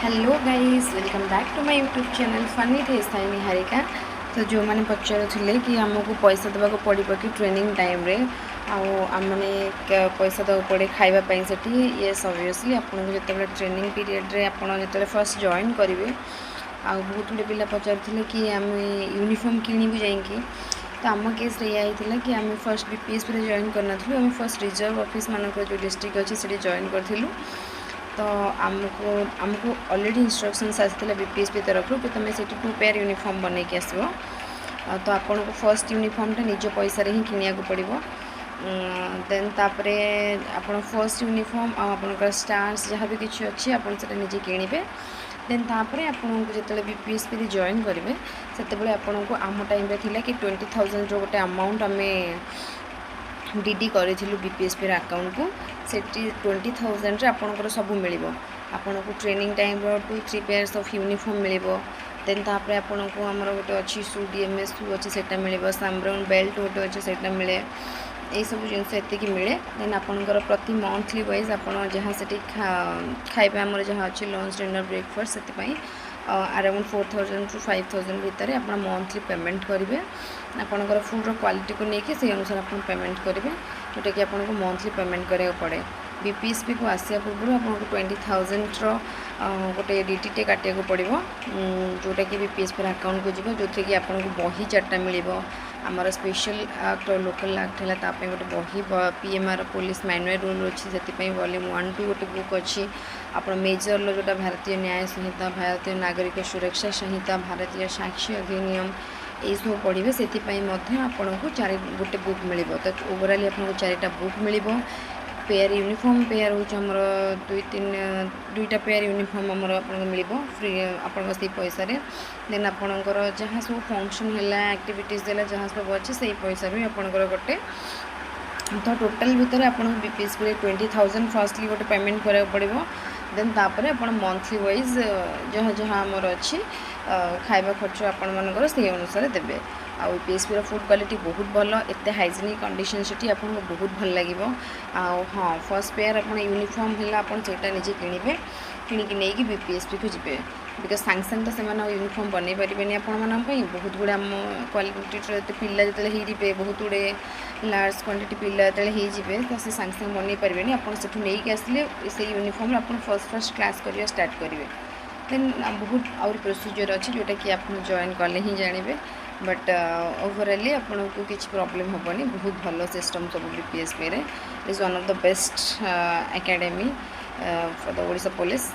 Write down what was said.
Hello guys welcome back to my YouTube channel फनी थे स्थाई निहारिका। तो जो मैंने पचारे कि आमको पैसा देवाक पड़ो कि ट्रेनिंग टाइम रे आमने पैसा देवाक पड़े खावाई से येस ऑब्वियसली आपको जो ट्रेनिंग पीरियड रे आप जो फर्स्ट जॉइन करेंगे आ बहुत गुड़े पिला पचार कि आम यूनिफॉर्म किणु जाकि तो आम केस या कि आम फर्स्ट बीपीएसपी जॉइन करना आम फर्स्ट रिजर्व ऑफिस मानक जो डिस्ट्रिक्ट अच्छी से जॉइन करूँ। तो आमको ऑलरेडी इंस्ट्रक्शंस आसाला बीपीएसपी तरफ कि तुम से 2 पेयर यूनिफॉर्म बन के आसो। तो आपन को फर्स्ट यूनिफॉर्मटा निज पैसा ही किनिया को पड़ो। देन तापरे आपन फर्स्ट यूनिफॉर्म आपन स्टार्स जहाँ भी किसी अच्छी आपन से निजे किणवे। देन तापरे आपन को जो बीपीएसपी जॉइन करेंगे से आपन को आम टाइम कि 20,000 जो गोटे अमाउंट आम डीडी करूँ बीपीएसपी अकाउंट को से 20,000 आपंकर सब मिल आपन को training time 2-3 pairs of uniform मिल। देन तापर आपन को आमर गोटे अच्छी शू डीएमएस शू अच्छे से मिल सामब्राउन बेल्ट गोटे अच्छे से मिले यही सब जिनस एतिक मिले। देन आपंकर प्रति मंथली वाइज आप जहाँ से खाଇବା आमर जहाँ अच्छी लंच डिनर ब्रेकफास्ट से अराउंड 4,000 to 5,000 भितर आप मंथली पेमेंट करेंगे। आपंकर फूड्र क्वालिटी को लेकिन से अनुसार आप पेमेंट करेंगे जोटा कि आपको मंथली पेमेंट कराया पड़े। बीपीएसपी को आसिया पूर्व आपको 20,000 गोटे डीटी काटिया पड़ो जोटा कि बीपीएसपी अकाउंट को जीव जो थी कि आपको बही 4टा मिल। आमर स्पेशल एक्ट और लोकल एक्ट है ताप गोटे बही पीएमआर पुलिस मैनुअल रूल अच्छी से वॉल्यूम 1-2 गोटे बुक अच्छी। आप मेजर लो जोटा भारतीय न्याय संहिता भारतीय नागरिक सुरक्षा संहिता भारतीय साक्षी अधिनियम यही सब पढ़े से आपन को 4 गोटे बुक मिल। तो ओवराली आपको 4टा बुक मिल। पेयर यूनिफॉर्म पेयर हूँ आमर 2-3 पेयर यूनिफॉर्म आमर आप मिल फ्री आपण से पैसा। देन आपणकर जहाँ सब फंक्शन है एक्टिविटीज है जहाँ सब अच्छे से पैसा भी आपणकर गोटे। तो टोटाल भितर आप बीपीएसपी 20,000 फर्स्टली गोटे पेमेंट करा पड़ो। देन तापर आप मंथली वाइज जहाँ जहाँ आमर अच्छी खाଇବା खर्च आपण मानकर से अनुसार देवे। आ बीपीएसपी फूड क्वालिटी बहुत भल एत हाइजेनिक कंडीशन से आपको बहुत भल लगे। हाँ फर्स्ट पेयर आप यूनिफॉर्म है आपटा निजे किणवे किणिकी नहीं बीपीएसपी को जी बिकज सांगे सांगे तो से यूनिफॉर्म बन पारे आपण बहुत गुड़ा आम क्वालिटी पिला जो बहुत गुड़े लार्ज क्वांटिटी पिला जो तो से सांगे सांगे बन पारे आप नहीं आसिले से यूनिफॉर्म आप फर्स्ट क्लास करिया स्टार्ट करेंगे। देन बहुत आउर प्रोसीजर अच्छी जोटा कि आप जॉइन कले ही जानवे। बट ओवराली आपन को किसी प्रॉब्लम हेनी बहुत भल सिस्टम सब बीपीएसपी रे is one of the best academy for the Odisha police.